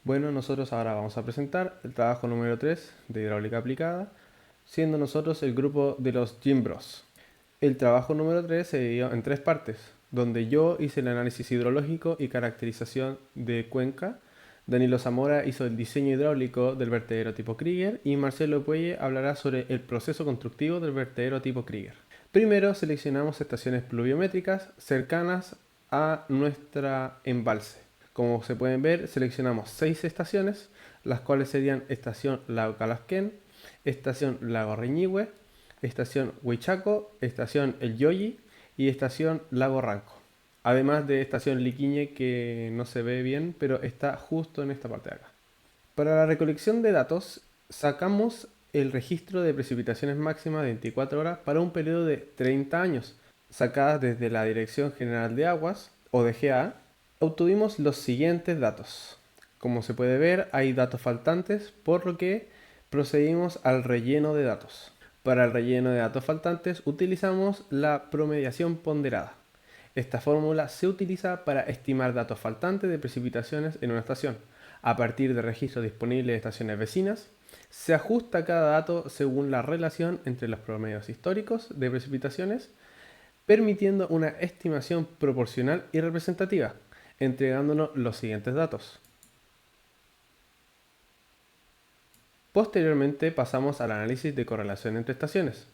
Bueno, nosotros ahora vamos a presentar el trabajo número 3 de hidráulica aplicada, siendo nosotros el grupo de los Gym Bros. El trabajo número 3 se dividió en tres partes, donde yo hice el análisis hidrológico y caracterización de cuenca, Danilo Zamora hizo el diseño hidráulico del vertedero tipo Krieger y Marcelo Puelle hablará sobre el proceso constructivo del vertedero tipo Krieger. Primero seleccionamos estaciones pluviométricas cercanas a nuestra embalse. Como se pueden ver, seleccionamos 6 estaciones, las cuales serían estación Lago Calasquén, estación Lago Reñihue, estación Huichaco, estación El Yoyi y estación Lago Ranco. Además de estación Liquiñe, que no se ve bien, pero está justo en esta parte de acá. Para la recolección de datos, sacamos el registro de precipitaciones máximas de 24 horas para un periodo de 30 años, sacadas desde la Dirección General de Aguas, o DGA. Obtuvimos los siguientes datos. Como se puede ver, hay datos faltantes, por lo que procedimos al relleno de datos. Para el relleno de datos faltantes utilizamos la promediación ponderada. Esta fórmula se utiliza para estimar datos faltantes de precipitaciones en una estación. A partir de registros disponibles de estaciones vecinas, se ajusta cada dato según la relación entre los promedios históricos de precipitaciones, permitiendo una estimación proporcional y representativa, entregándonos los siguientes datos. Posteriormente pasamos al análisis de correlación entre estaciones.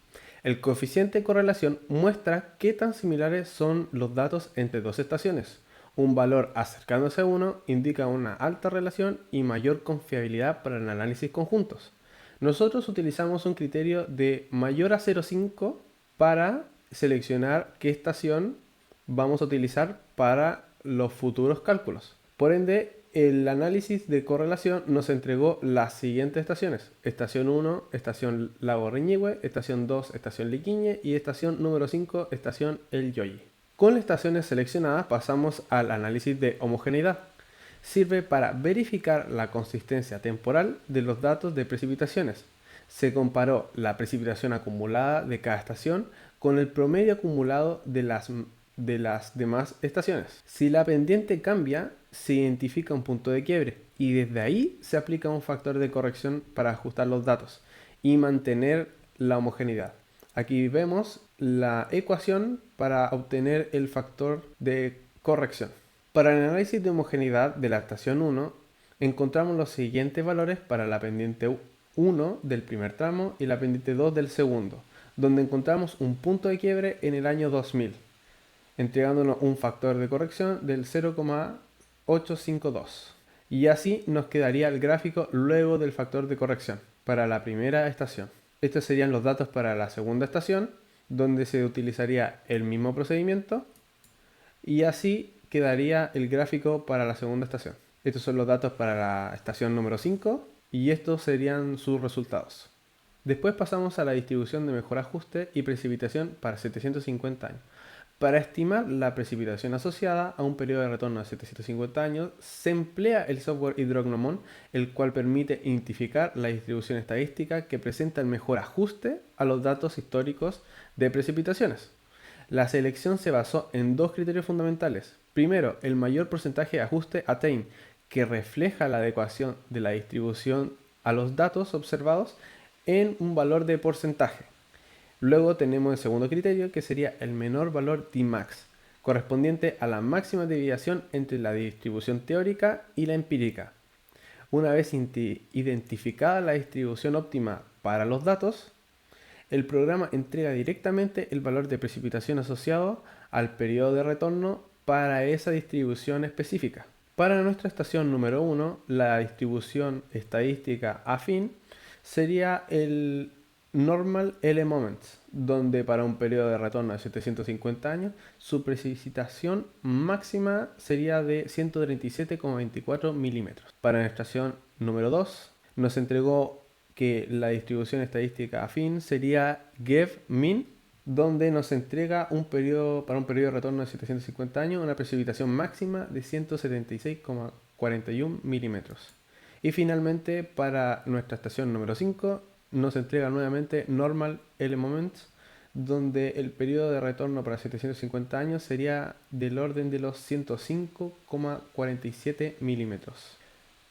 El coeficiente de correlación muestra qué tan similares son los datos entre dos estaciones. Un valor acercándose a 1 indica una alta relación y mayor confiabilidad para el análisis conjuntos. Nosotros utilizamos un criterio de mayor a 0,5 para seleccionar qué estación vamos a utilizar para los futuros cálculos. Por ende, el análisis de correlación nos entregó las siguientes estaciones. Estación 1, estación Lago Reñihue, estación 2, estación Liquiñe y estación número 5, estación El Yoyi. Con las estaciones seleccionadas pasamos al análisis de homogeneidad. Sirve para verificar la consistencia temporal de los datos de precipitaciones. Se comparó la precipitación acumulada de cada estación con el promedio acumulado de las demás estaciones. Si la pendiente cambia, se identifica un punto de quiebre y desde ahí se aplica un factor de corrección para ajustar los datos y mantener la homogeneidad. Aquí vemos la ecuación para obtener el factor de corrección. Para el análisis de homogeneidad de la estación 1, encontramos los siguientes valores para la pendiente 1 del primer tramo y la pendiente 2 del segundo, donde encontramos un punto de quiebre en el año 2000, entregándonos un factor de corrección del 0,852. Y así nos quedaría el gráfico luego del factor de corrección para la primera estación. Estos serían los datos para la segunda estación, donde se utilizaría el mismo procedimiento y así quedaría el gráfico para la segunda estación. Estos son los datos para la estación número 5 y estos serían sus resultados. Después pasamos a la distribución de mejor ajuste y precipitación para 750 años. Para estimar la precipitación asociada a un periodo de retorno de 750 años, se emplea el software Hydrognomon, el cual permite identificar la distribución estadística que presenta el mejor ajuste a los datos históricos de precipitaciones. La selección se basó en dos criterios fundamentales. Primero, el mayor porcentaje de ajuste a Tain, que refleja la adecuación de la distribución a los datos observados en un valor de porcentaje. Luego tenemos el segundo criterio, que sería el menor valor Tmax, correspondiente a la máxima desviación entre la distribución teórica y la empírica. Una vez identificada la distribución óptima para los datos, el programa entrega directamente el valor de precipitación asociado al periodo de retorno para esa distribución específica. Para nuestra estación número 1, la distribución estadística afín sería el Normal L Moments, donde para un periodo de retorno de 750 años, su precipitación máxima sería de 137,24 milímetros. Para la estación número 2, nos entregó que la distribución estadística afín sería GEV-min, donde nos entrega para un periodo de retorno de 750 años una precipitación máxima de 176,41 milímetros. Y finalmente, para nuestra estación número 5, nos entrega nuevamente Normal L Moments, donde el periodo de retorno para 750 años sería del orden de los 105,47 milímetros.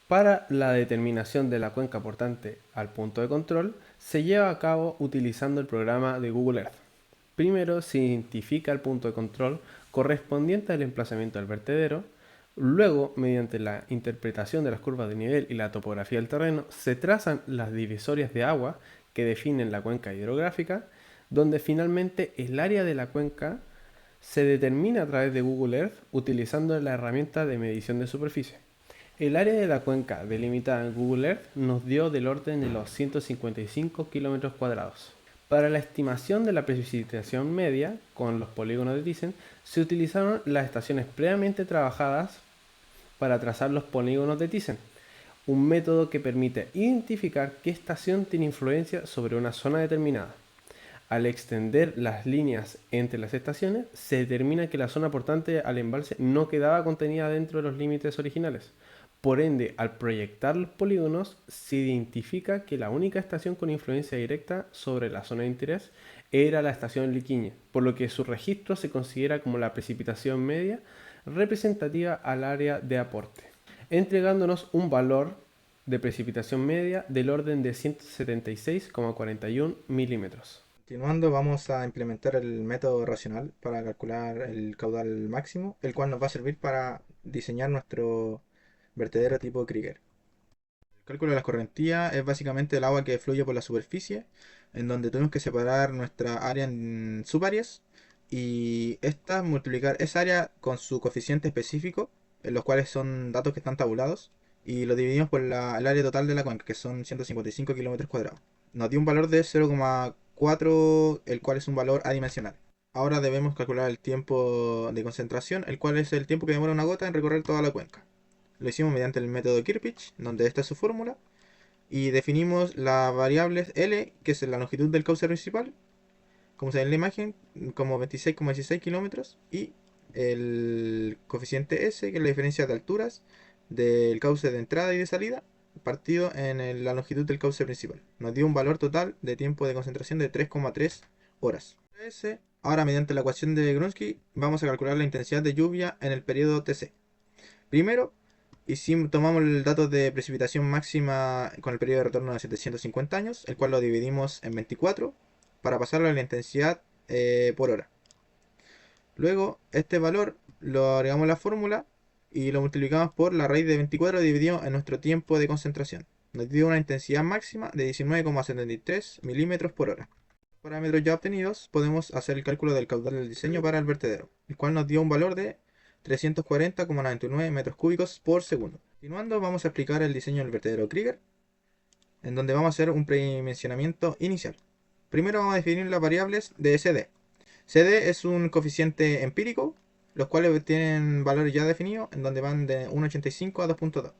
Para la determinación de la cuenca portante al punto de control, se lleva a cabo utilizando el programa de Google Earth. Primero se identifica el punto de control correspondiente al emplazamiento del vertedero. Luego, mediante la interpretación de las curvas de nivel y la topografía del terreno, se trazan las divisorias de agua que definen la cuenca hidrográfica, donde finalmente el área de la cuenca se determina a través de Google Earth utilizando la herramienta de medición de superficie. El área de la cuenca delimitada en Google Earth nos dio del orden de los 155 kilómetros cuadrados. Para la estimación de la precipitación media con los polígonos de Thyssen se utilizaron las estaciones previamente trabajadas para trazar los polígonos de Thyssen, un método que permite identificar qué estación tiene influencia sobre una zona determinada. Al extender las líneas entre las estaciones, se determina que la zona portante al embalse no quedaba contenida dentro de los límites originales. Por ende, al proyectar los polígonos, se identifica que la única estación con influencia directa sobre la zona de interés era la estación Liquiñe, por lo que su registro se considera como la precipitación media representativa al área de aporte, entregándonos un valor de precipitación media del orden de 176,41 milímetros. Continuando, vamos a implementar el método racional para calcular el caudal máximo, el cual nos va a servir para diseñar nuestro vertedero tipo Krieger. El cálculo de la escorrentía es básicamente el agua que fluye por la superficie, en donde tenemos que separar nuestra área en subáreas y esta multiplicar esa área con su coeficiente específico, en los cuales son datos que están tabulados, y lo dividimos por el área total de la cuenca, que son 155 kilómetros cuadrados. Nos dio un valor de 0,4, el cual es un valor adimensional. Ahora debemos calcular el tiempo de concentración, el cual es el tiempo que demora una gota en recorrer toda la cuenca. Lo hicimos mediante el método Kirpich, donde esta es su fórmula, y definimos las variables L, que es la longitud del cauce principal, como se ve en la imagen, como 26,16 kilómetros, y el coeficiente S, que es la diferencia de alturas del cauce de entrada y de salida, partido en la longitud del cauce principal. Nos dio un valor total de tiempo de concentración de 3,3 horas. Ahora, mediante la ecuación de Grunsky, vamos a calcular la intensidad de lluvia en el periodo TC. Primero, tomamos el dato de precipitación máxima con el periodo de retorno de 750 años, el cual lo dividimos en 24 para pasarlo a la intensidad por hora. Luego, este valor lo agregamos a la fórmula y lo multiplicamos por la raíz de 24 dividido en nuestro tiempo de concentración. Nos dio una intensidad máxima de 19,73 milímetros por hora. Con los parámetros ya obtenidos, podemos hacer el cálculo del caudal del diseño para el vertedero, el cual nos dio un valor de 340,99 metros cúbicos por segundo. Continuando, vamos a explicar el diseño del vertedero Krieger, en donde vamos a hacer un predimensionamiento inicial. Primero vamos a definir las variables de CD. CD es un coeficiente empírico, los cuales tienen valores ya definidos, en donde van de 1,85 a 2,2.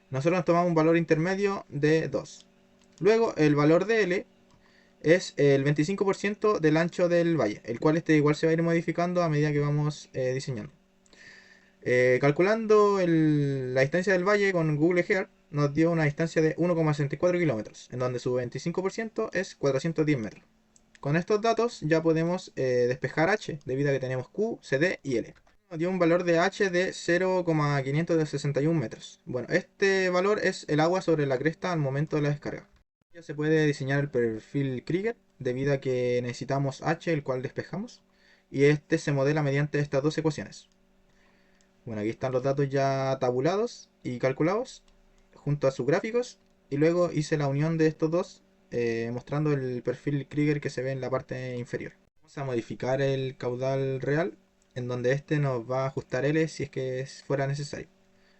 Nosotros nos tomamos un valor intermedio de 2. Luego, el valor de L es el 25% del ancho del valle, el cual igual se va a ir modificando a medida que vamos diseñando. Calculando la distancia del valle con Google Earth, nos dio una distancia de 1,64 kilómetros, en donde su 25% es 410 metros. Con estos datos ya podemos despejar h, debido a que tenemos Q, CD y L. Nos dio un valor de h de 0,561 metros. Bueno, este valor es el agua sobre la cresta al momento de la descarga. Ya se puede diseñar el perfil Krieger, debido a que necesitamos h, el cual despejamos, y este se modela mediante estas dos ecuaciones. Bueno, aquí están los datos ya tabulados y calculados junto a sus gráficos, y luego hice la unión de estos dos mostrando el perfil Krieger que se ve en la parte inferior. Vamos a modificar el caudal real, en donde este nos va a ajustar L si es que fuera necesario.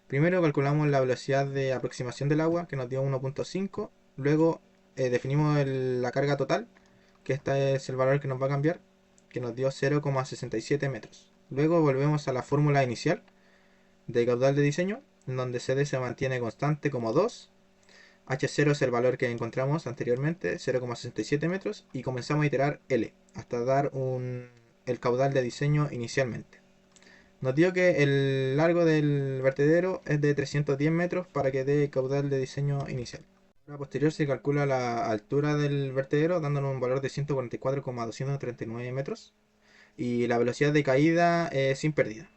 Primero calculamos la velocidad de aproximación del agua, que nos dio 1,5. Luego definimos la carga total, que este es el valor que nos va a cambiar, que nos dio 0,67 metros. Luego volvemos a la fórmula inicial de caudal de diseño, en donde CD se mantiene constante como 2, H0 es el valor que encontramos anteriormente, 0,67 metros, y comenzamos a iterar L hasta dar el caudal de diseño inicialmente. Nos dio que el largo del vertedero es de 310 metros para que dé caudal de diseño inicial. A posterior se calcula la altura del vertedero dándonos un valor de 144,239 metros y la velocidad de caída sin pérdida.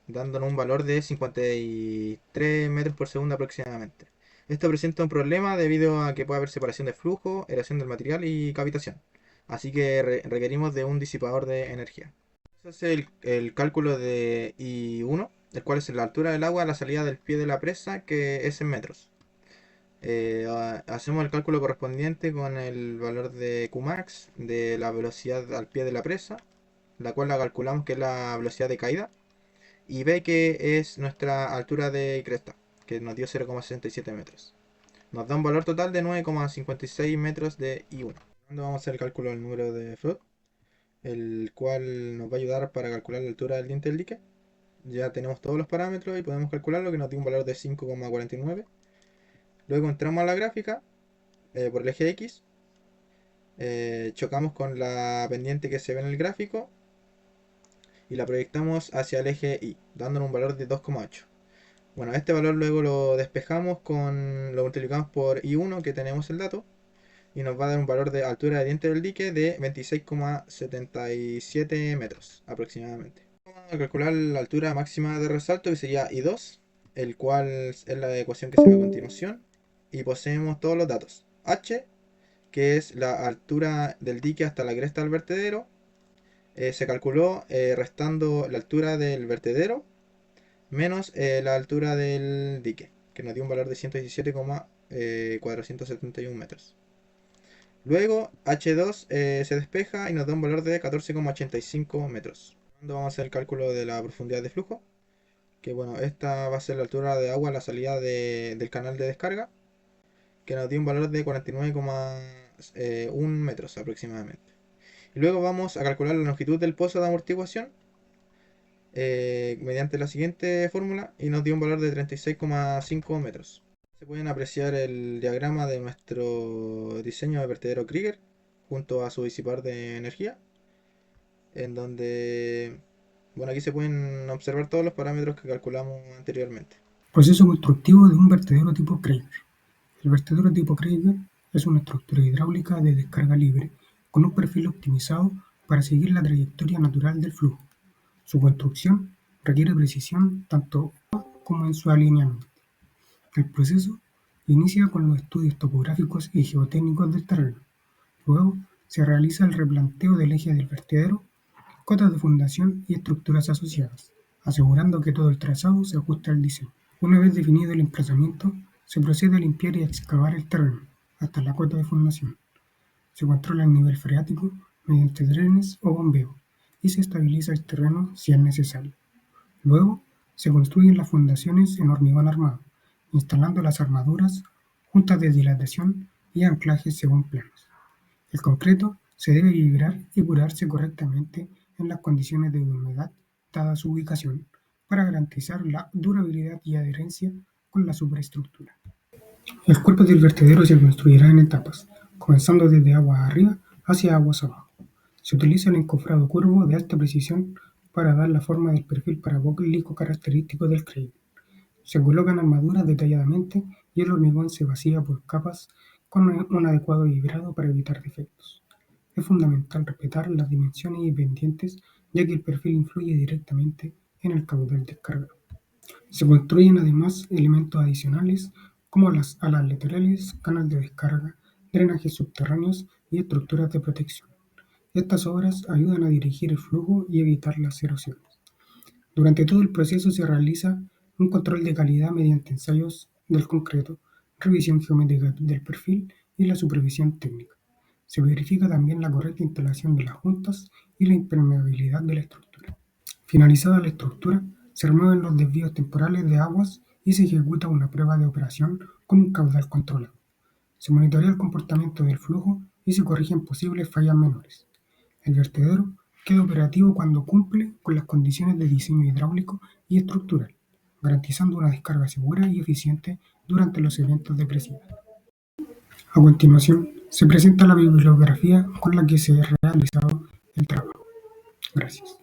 dándonos un valor de 53 metros por segundo aproximadamente. Esto presenta un problema debido a que puede haber separación de flujo, erosión del material y cavitación. Así que requerimos de un disipador de energía. Se hace el cálculo de I1, el cual es la altura del agua a la salida del pie de la presa, que es en metros. Hacemos el cálculo correspondiente con el valor de Qmax de la velocidad al pie de la presa, la cual la calculamos que es la velocidad de caída, y B, que es nuestra altura de cresta, que nos dio 0,67 metros. Nos da un valor total de 9,56 metros de I1. Vamos a hacer el cálculo del número de Freud, el cual nos va a ayudar para calcular la altura del diente del dique. Ya tenemos todos los parámetros y podemos calcularlo, que nos dio un valor de 5,49. Luego entramos a la gráfica por el eje X, chocamos con la pendiente que se ve en el gráfico y la proyectamos hacia el eje Y, dándonos un valor de 2,8. Bueno, este valor luego lo despejamos lo multiplicamos por I1, que tenemos el dato, y nos va a dar un valor de altura de diente del dique de 26,77 metros aproximadamente. Vamos a calcular la altura máxima de resalto, que sería I2, el cual es la ecuación que se ve a continuación, y poseemos todos los datos. H, que es la altura del dique hasta la cresta del vertedero, se calculó restando la altura del vertedero menos la altura del dique, que nos dio un valor de 117,471 metros. Luego H2 se despeja y nos da un valor de 14,85 metros. Vamos a hacer el cálculo de la profundidad de flujo, que bueno, esta va a ser la altura de agua a la salida del canal de descarga, que nos dio un valor de 49,1 metros aproximadamente. Y luego vamos a calcular la longitud del pozo de amortiguación mediante la siguiente fórmula, y nos dio un valor de 36,5 metros. Se pueden apreciar el diagrama de nuestro diseño de vertedero Krieger junto a su disipador de energía, en donde, bueno, aquí se pueden observar todos los parámetros que calculamos anteriormente. Proceso constructivo de un vertedero tipo Krieger. El vertedero tipo Krieger es una estructura hidráulica de descarga libre con un perfil optimizado para seguir la trayectoria natural del flujo. Su construcción requiere precisión tanto como en su alineamiento. El proceso inicia con los estudios topográficos y geotécnicos del terreno. Luego se realiza el replanteo del eje del vertedero, cotas de fundación y estructuras asociadas, asegurando que todo el trazado se ajuste al diseño. Una vez definido el emplazamiento, se procede a limpiar y a excavar el terreno hasta la cota de fundación. Se controla el nivel freático mediante drenes o bombeo y se estabiliza el terreno si es necesario. Luego, se construyen las fundaciones en hormigón armado, instalando las armaduras, juntas de dilatación y anclajes según planos. El concreto se debe vibrar y curarse correctamente en las condiciones de humedad dada su ubicación para garantizar la durabilidad y adherencia con la superestructura. El cuerpo del vertedero se construirá en etapas, comenzando desde aguas arriba hacia aguas abajo. Se utiliza el encofrado curvo de alta precisión para dar la forma del perfil parabólico característico del crane. Se colocan armaduras detalladamente y el hormigón se vacía por capas con un adecuado vibrado para evitar defectos. Es fundamental respetar las dimensiones y pendientes, ya que el perfil influye directamente en el caudal descargado. Se construyen además elementos adicionales como las alas laterales, canal de descarga, drenajes subterráneos y estructuras de protección. Estas obras ayudan a dirigir el flujo y evitar las erosiones. Durante todo el proceso se realiza un control de calidad mediante ensayos del concreto, revisión geométrica del perfil y la supervisión técnica. Se verifica también la correcta instalación de las juntas y la impermeabilidad de la estructura. Finalizada la estructura, se remueven los desvíos temporales de aguas y se ejecuta una prueba de operación con un caudal controlado. Se monitorea el comportamiento del flujo y se corrigen posibles fallas menores. El vertedero queda operativo cuando cumple con las condiciones de diseño hidráulico y estructural, garantizando una descarga segura y eficiente durante los eventos de crecida. A continuación, se presenta la bibliografía con la que se ha realizado el trabajo. Gracias.